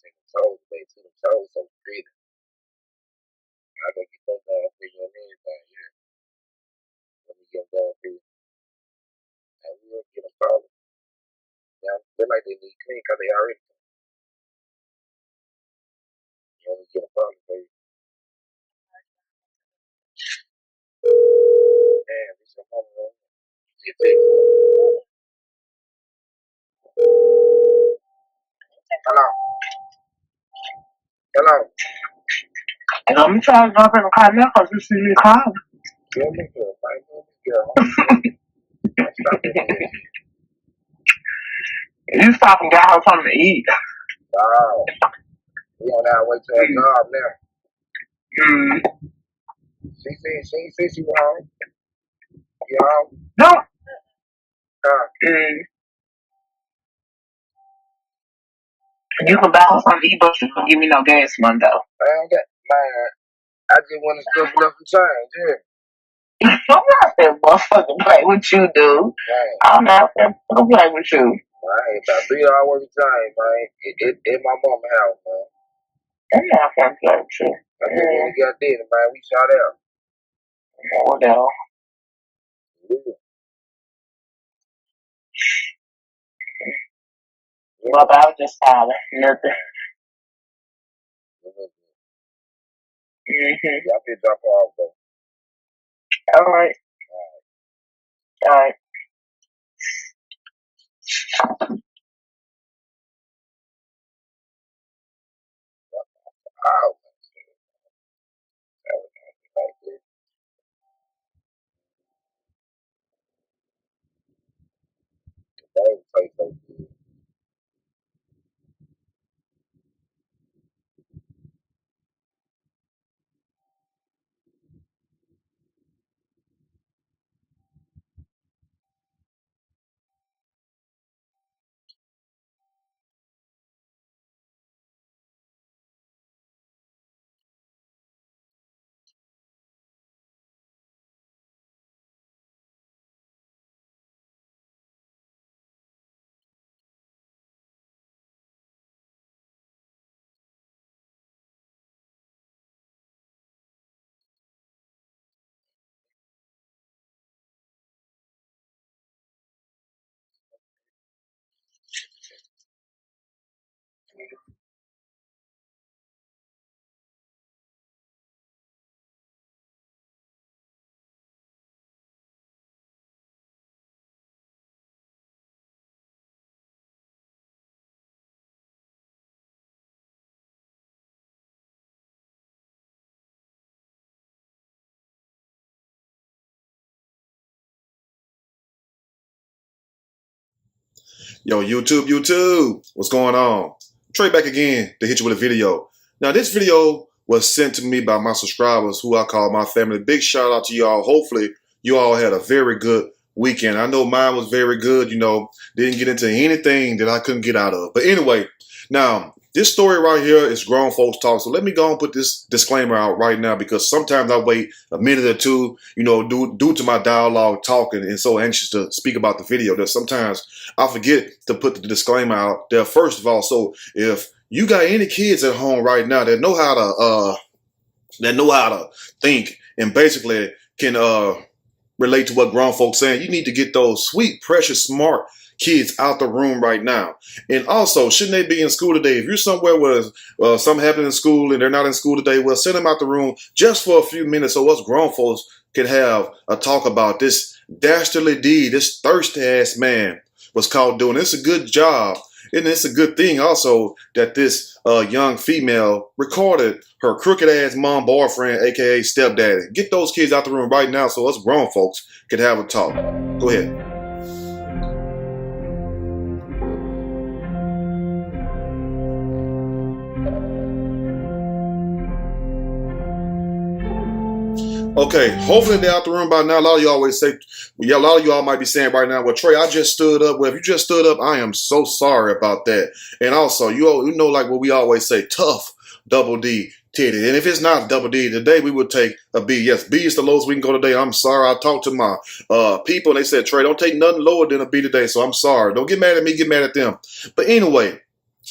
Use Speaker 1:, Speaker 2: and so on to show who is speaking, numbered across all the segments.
Speaker 1: seen the toes today too. The toes so pretty. I go get them done for you and everything. Yeah, let me get them done for you. And we will get them polished. Yeah, they like they need clean because they already clean. You only get them polished, baby. Damn, this is home run. See a text. Hello. Hello.
Speaker 2: And I'm trying to jump in the car now because you see me calling.
Speaker 1: Give me good. Fight me good. Stop it.
Speaker 2: You stop and got her something to eat.
Speaker 1: Wow. We on our way to a job now. She said she was home. You home?
Speaker 2: No. You can buy her something to eat, but you don't give me no gas money though.
Speaker 1: I just want to stuff enough for change, yeah.
Speaker 2: I'm not that motherfucking play with you, dude. Man. I'm not that fucking play with you.
Speaker 1: I ain't about 3 hours worth of time, man. It my mama's house, man.
Speaker 2: I'm not gonna play with you.
Speaker 1: I just when we got dinner, man, we shot out.
Speaker 2: Whatever.
Speaker 1: Yeah.
Speaker 2: Well, I was just silent. Nothing.
Speaker 1: Y'all can drop off, though.
Speaker 2: All right. All right.
Speaker 1: Oh, that was so good.
Speaker 3: Yo, YouTube, what's going on? Trey back again to hit you with a video. Now, this video was sent to me by my subscribers, who I call my family. Big shout out to y'all. Hopefully, you all had a very good weekend. I know mine was very good. You know, didn't get into anything that I couldn't get out of. But anyway, now, this story right here is grown folks talk. So let me go and put this disclaimer out right now, because sometimes I wait a minute or two, you know, due to my dialogue talking and so anxious to speak about the video that sometimes I forget to put the disclaimer out there first of all. So if you got any kids at home right now that know how to think and basically can relate to what grown folks saying, you need to get those sweet, precious, smart kids out the room right now. And also, shouldn't they be in school today? If you're somewhere where something happened in school and they're not in school today, well, send them out the room just for a few minutes so us grown folks can have a talk about this dastardly deed this thirsty ass man was caught doing. It's a good job, and it's a good thing also that this young female recorded her crooked ass mom boyfriend, aka stepdaddy. Get those kids out the room right now so us grown folks can have a talk. Go ahead. Okay, hopefully they're out the room by now. A lot of y'all might be saying right now, well, Trey, I just stood up. Well, if you just stood up, I am so sorry about that. And also, you know, like what we always say, tough double D titty. And if it's not double D today, we would take a B. Yes, B is the lowest we can go today. I'm sorry. I talked to my people, and they said, Trey, don't take nothing lower than a B today. So I'm sorry. Don't get mad at me. Get mad at them. But anyway,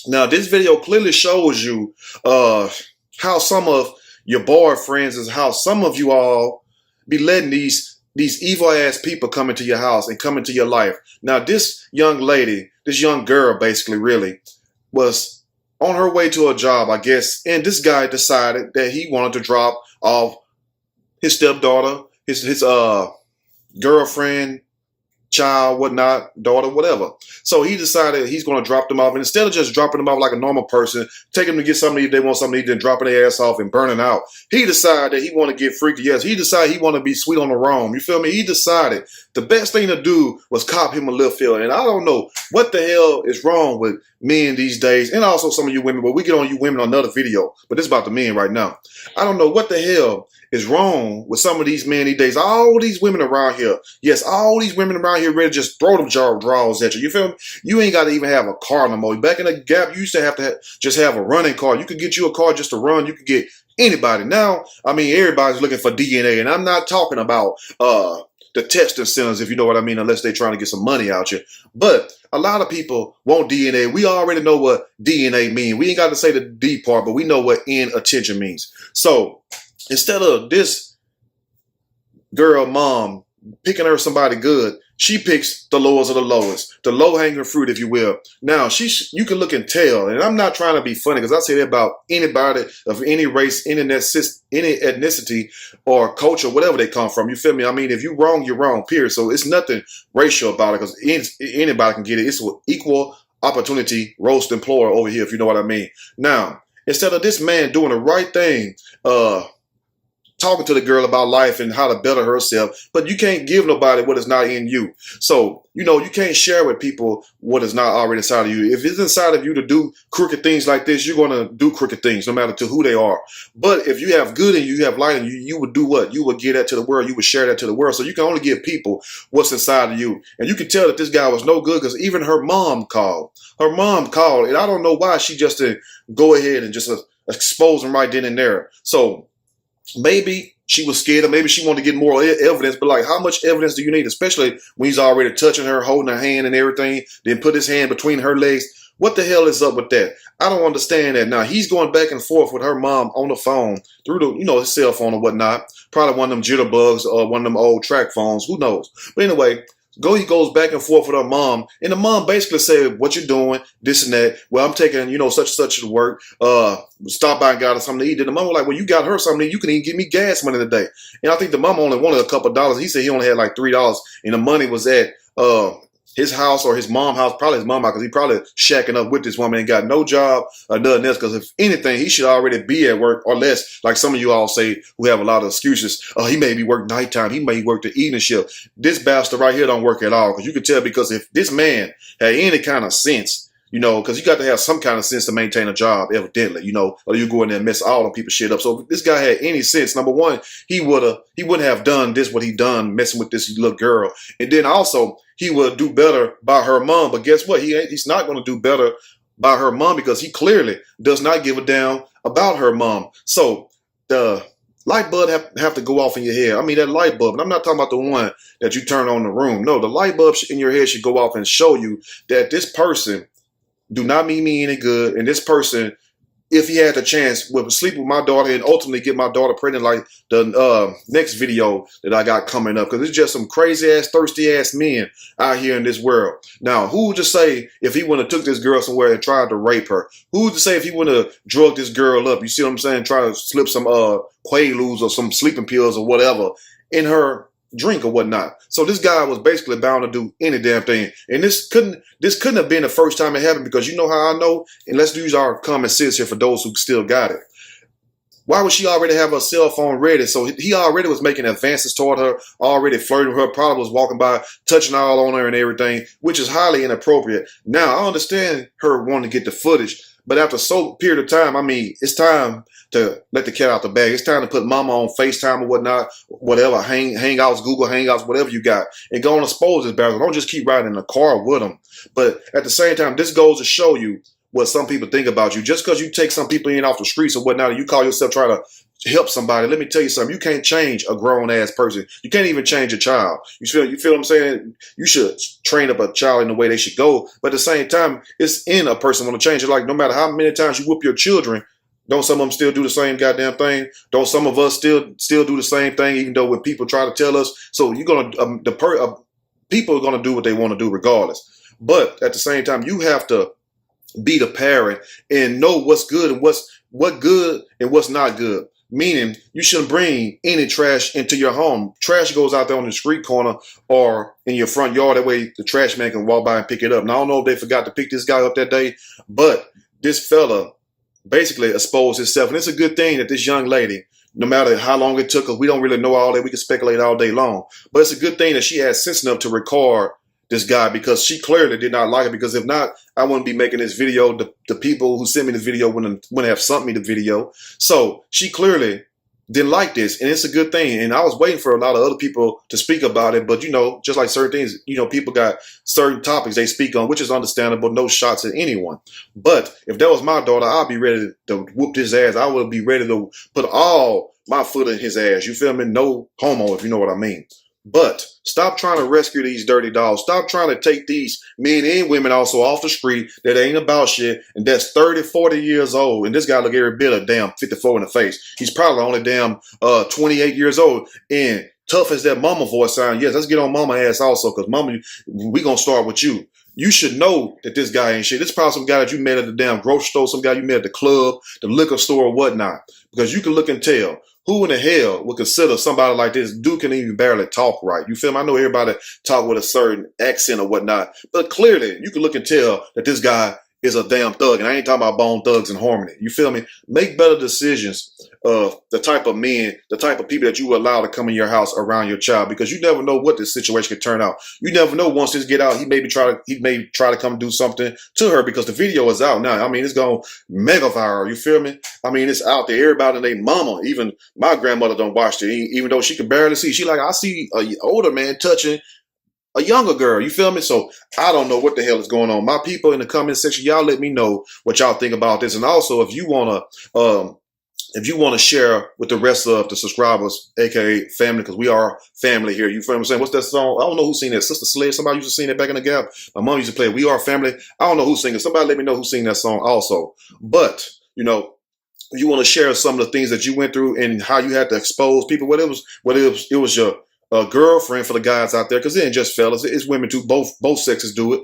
Speaker 3: Now, this video clearly shows you how some of your boyfriends is how some of you all be letting these evil ass people come into your house and come into your life. Now, this young lady, this young girl, basically, really was on her way to a job, I guess, and this guy decided that he wanted to drop off his stepdaughter, his girlfriend, child, whatnot, daughter, whatever. So he decided he's going to drop them off. And instead of just dropping them off like a normal person, take them to get something to eat, if they want something to eat, then dropping their ass off and burning out. He decided that he want to get freaky. Yes, he decided he want to be sweet on the roam. You feel me? He decided the best thing to do was cop him a little feel. And I don't know what the hell is wrong with men these days, and also some of you women, but we get on you women on another video. But this is about the men right now. I don't know what the hell is wrong with some of these men these days. All these women around here, yes, all these women around here ready to just throw them draws at you. You feel me? You ain't got to even have a car no more. Back in the Gap, you used to have just have a running car. You could get you a car just to run. You could get anybody. Now, I mean, everybody's looking for DNA, and I'm not talking about the testing centers, if you know what I mean, unless they're trying to get some money out you. But a lot of people want DNA. We already know what DNA means. We ain't got to say the D part, but we know what inattention means. So instead of this girl mom picking her somebody good, she picks the lowest of the lowest, the low-hanging fruit, if you will. Now, you can look and tell, and I'm not trying to be funny because I say that about anybody of any race, any ethnicity, or culture, whatever they come from. You feel me? I mean, if you're wrong, you're wrong, period. So it's nothing racial about it because anybody can get it. It's equal opportunity, roast and plural over here, if you know what I mean. Now, instead of this man doing the right thing, talking to the girl about life and how to better herself, but you can't give nobody what is not in you. So, you know, you can't share with people what is not already inside of you. If it's inside of you to do crooked things like this, you're going to do crooked things, no matter to who they are. But if you have good in you, you have light in you, you would do what? You would give that to the world. You would share that to the world. So you can only give people what's inside of you. And you can tell that this guy was no good because even her mom called. Her mom called, and I don't know why she just didn't go ahead and just expose him right then and there. So maybe she was scared, or maybe she wanted to get more evidence, but like, how much evidence do you need, especially when he's already touching her, holding her hand and everything, then put his hand between her legs? What the hell is up with that? I don't understand that. Now, he's going back and forth with her mom on the phone through the, you know, his cell phone or whatnot. Probably one of them jitterbugs or one of them old track phones. Who knows? But anyway, he goes back and forth with her mom, and the mom basically said, "What you doing? This and that. Well, I'm taking, you know, such and such to work. Stop by and got her something to eat." And the mom was like, "Well, you got her something to eat. You can even give me gas money today." And I think the mom only wanted a couple of dollars. He said he only had like $3, and the money was at his house or his mom's house, probably his mom house, because he probably shacking up with this woman and got no job or nothing else. Because if anything, he should already be at work, or less, like some of you all say who have a lot of excuses. He may be working nighttime. He may work the evening shift. This bastard right here don't work at all. Because you can tell, because if this man had any kind of sense, you know, because you got to have some kind of sense to maintain a job, evidently, you know, or you go in there and mess all them people's shit up. So if this guy had any sense, number one, he wouldn't have done this, what he done, messing with this little girl. And then also, he would do better by her mom. But guess what? He's not going to do better by her mom because he clearly does not give a damn about her mom. So the light bulb have to go off in your head. I mean, that light bulb, and I'm not talking about the one that you turn on in the room. No, the light bulb in your head should go off and show you that this person do not mean me any good. And this person, if he had the chance, would sleep with my daughter and ultimately get my daughter pregnant, like the next video that I got coming up. Because it's just some crazy-ass, thirsty-ass men out here in this world. Now, who would just say if he wouldn't have took this girl somewhere and tried to rape her? Who would say if he wouldn't have drugged this girl up? You see what I'm saying? Try to slip some Quaaludes or some sleeping pills or whatever in her drink or whatnot. So this guy was basically bound to do any damn thing. And this couldn't have been the first time it happened, because you know how I know? And let's use our common sense here for those who still got it. Why would she already have her cell phone ready? So he already was making advances toward her, already flirting with her, probably was walking by, touching all on her and everything, which is highly inappropriate. Now, I understand her wanting to get the footage, but after so period of time, I mean, it's time to let the cat out the bag. It's time to put mama on FaceTime or whatnot, whatever, Hangouts, Google Hangouts, whatever you got, and go and expose this bastard. Don't just keep riding in the car with him. But at the same time, this goes to show you what some people think about you. Just because you take some people in off the streets or whatnot, and you call yourself trying to help somebody. Let me tell you something. You can't change a grown ass person. You can't even change a child. You feel what I'm saying? You should train up a child in the way they should go. But at the same time, it's in a person want to change it. Like no matter how many times you whoop your children, don't some of them still do the same goddamn thing? Don't some of us still do the same thing, even though when people try to tell us? So you're gonna people are gonna do what they want to do regardless. But at the same time, you have to be the parent and know what's good and what good and what's not good. Meaning, you shouldn't bring any trash into your home. Trash goes out there on the street corner or in your front yard. That way, the trash man can walk by and pick it up. Now, I don't know if they forgot to pick this guy up that day, but this fella basically exposed himself. And it's a good thing that this young lady, no matter how long it took, because we don't really know all that. We can speculate all day long. But it's a good thing that she had sense enough to record this guy, because she clearly did not like it. Because if not, I wouldn't be making this video. The people who sent me the video wouldn't have sent me the video. So she clearly didn't like this, and it's a good thing. And I was waiting for a lot of other people to speak about it, but you know, just like certain things, you know, people got certain topics they speak on, which is understandable. No shots at anyone. But if that was my daughter, I'd be ready to whoop his ass. I would be ready to put all my foot in his ass. You feel me? No homo, if you know what I mean. But stop trying to rescue these dirty dogs. Stop trying to take these men and women also off the street that ain't about shit, and that's 30, 40 years old. And this guy look every bit of damn 54 in the face. He's probably only damn 28 years old. And tough as that mama voice sound, yes, let's get on mama ass also, because mama, we gonna start with you. You should know that this guy ain't shit. This probably some guy that you met at the damn grocery store, some guy you met at the club, the liquor store, or whatnot. Because you can look and tell. Who in the hell would consider somebody like this? Dude can even barely talk right. You feel me? I know everybody talk with a certain accent or whatnot, but clearly you can look and tell that this guy is a damn thug. And I ain't talking about Bone Thugs and Harmony. You feel me? Make better decisions of the type of men, the type of people that you allow to come in your house around your child, because you never know what this situation could turn out. You never know. Once this get out, he may try to come do something to her, because the video is out now. I mean, it's going mega viral. You feel me? I mean, it's out there. Everybody and their mama, even my grandmother don't watch it, even though she can barely see. She like, I see an older man touching a younger girl. You feel me? So I don't know what the hell is going on. My people in the comment section, y'all let me know what y'all think about this. And also, if you want to share with the rest of the subscribers, aka family, because we are family here. You feel what I'm saying? What's that song? I don't know who seen that. Sister Slade. Somebody used to sing that back in the Gap. My mom used to play it. We Are Family. I don't know who sing it. Somebody let me know who sing that song also. But you know, if you want to share some of the things that you went through and how you had to expose people, whether it was your girlfriend for the guys out there, because it ain't just fellas, it's women too. Both sexes do it.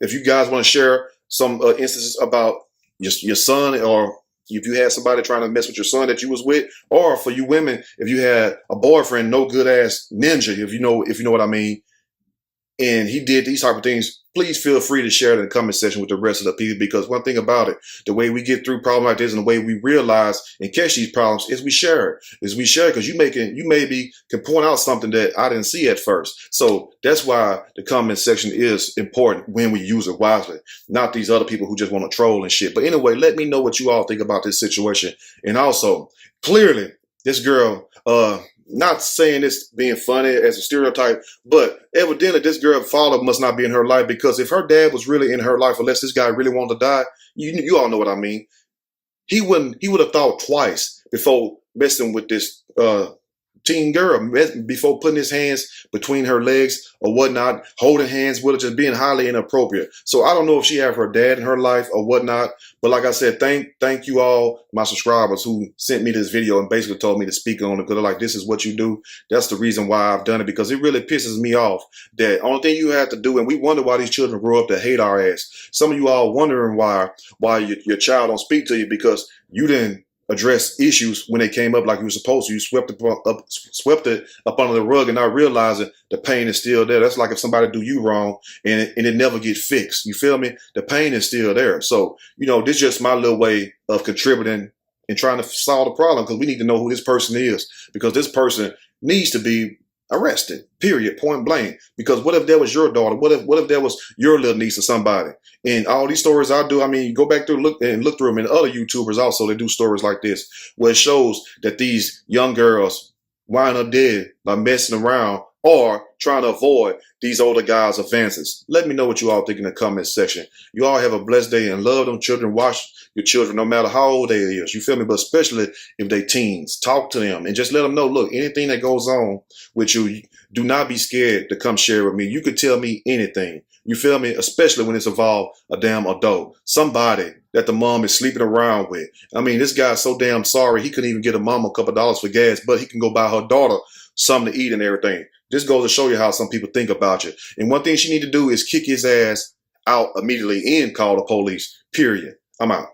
Speaker 3: If you guys want to share some instances about your son, or if you had somebody trying to mess with your son that you was with, or for you women, if you had a boyfriend, no good ass ninja, if you know what I mean, and he did these type of things, please feel free to share it in the comment section with the rest of the people. Because one thing about it, the way we get through problems like this and the way we realize and catch these problems is we share it. Because you maybe can point out something that I didn't see at first. So that's why the comment section is important when we use it wisely, not these other people who just want to troll and shit. But anyway, let me know what you all think about this situation. And also, clearly, this girl, not saying this being funny as a stereotype, but evidently this girl's father must not be in her life, because if her dad was really in her life, unless this guy really wanted to die, you all know what I mean. He would have thought twice before messing with this teen girl, before putting his hands between her legs or whatnot, holding hands with her, just being highly inappropriate. So I don't know if she have her dad in her life or whatnot, but like I said, thank you all, my subscribers who sent me this video and basically told me to speak on it, because they're like, this is what you do. That's the reason why I've done it, because it really pisses me off that only thing you have to do, and we wonder why these children grow up to hate our ass. Some of you all wondering why your child don't speak to you, because you didn't address issues when they came up like you were supposed to. You swept it up under the rug and not realizing the pain is still there. That's like if somebody do you wrong and it never get fixed. You feel me? The pain is still there. So, you know, this is just my little way of contributing and trying to solve the problem, because we need to know who this person is, because this person needs to be arrested, period, point blank. Because what if that was your daughter? What if that was your little niece or somebody? And all these stories I do, I mean, go back through look through them, and other YouTubers also, they do stories like this, where it shows that these young girls wind up dead by messing around or trying to avoid these older guys' advances? Let me know what you all think in the comment section. You all have a blessed day and love them children. Watch your children no matter how old they is. You feel me? But especially if they teens, talk to them and just let them know, look, anything that goes on with you, do not be scared to come share with me. You could tell me anything. You feel me? Especially when it's involved a damn adult. Somebody that the mom is sleeping around with. I mean, this guy's so damn sorry. He couldn't even get a mom a couple dollars for gas, but he can go buy her daughter something to eat and everything. This goes to show you how some people think about you. And one thing she need to do is kick his ass out immediately and call the police. Period. I'm out.